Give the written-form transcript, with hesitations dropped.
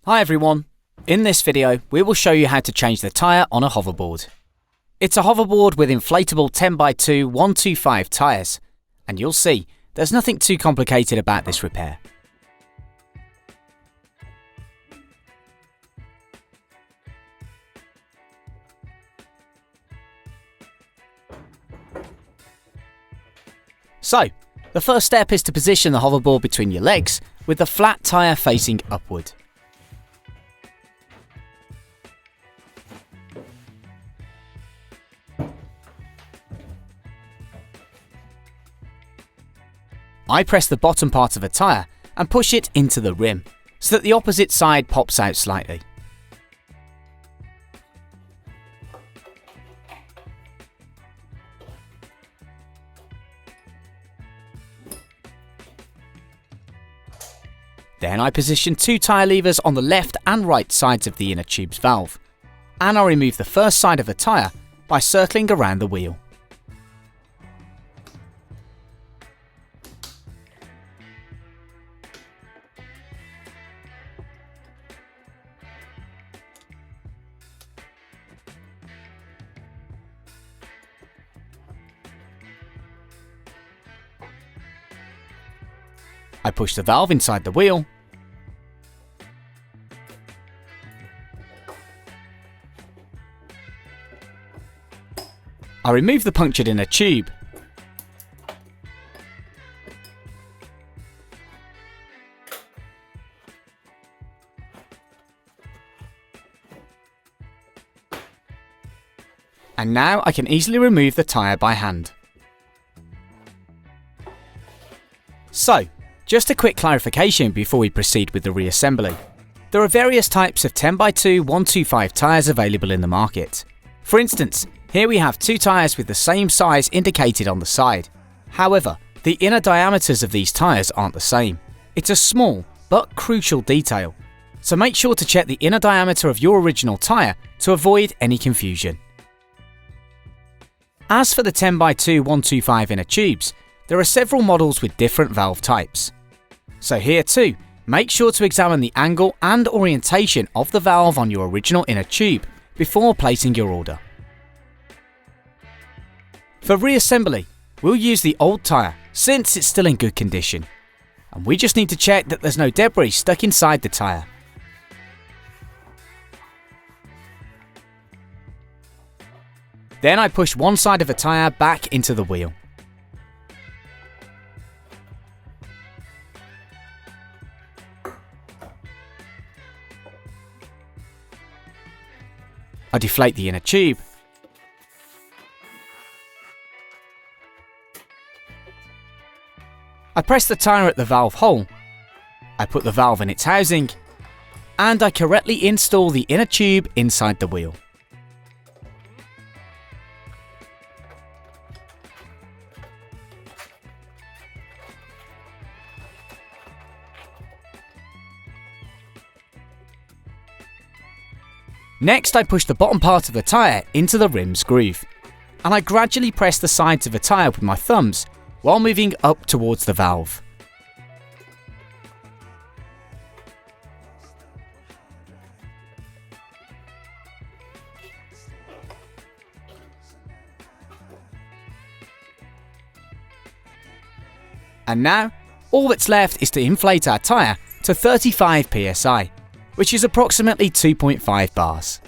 Hi everyone, in this video we will show you how to change the tyre on a hoverboard. It's a hoverboard with inflatable 10x2.125 tyres, and you'll see there's nothing too complicated about this repair. So, the first step is to position the hoverboard between your legs with the flat tyre facing upward. I press the bottom part of a tyre and push it into the rim, so that the opposite side pops out slightly. Then I position two tyre levers on the left and right sides of the inner tube's valve, and I remove the first side of the tyre by circling around the wheel. I push the valve inside the wheel, I remove the punctured inner tube, and now I can easily remove the tyre by hand. So, just a quick clarification before we proceed with the reassembly. There are various types of 10x2.125 tyres available in the market. For instance, here we have two tyres with the same size indicated on the side. However, the inner diameters of these tyres aren't the same. It's a small but crucial detail, so make sure to check the inner diameter of your original tyre to avoid any confusion. As for the 10x2.125 inner tubes, there are several models with different valve types. So here too, make sure to examine the angle and orientation of the valve on your original inner tube before placing your order. For reassembly, we'll use the old tyre since it's still in good condition, and we just need to check that there's no debris stuck inside the tyre. Then I push one side of the tyre back into the wheel. I deflate the inner tube. I press the tyre at the valve hole. I put the valve in its housing, and I correctly install the inner tube inside the wheel. Next, I push the bottom part of the tyre into the rim's groove, and I gradually press the sides of the tyre with my thumbs while moving up towards the valve. And now, all that's left is to inflate our tyre to 35 psi, which is approximately 2.5 bars.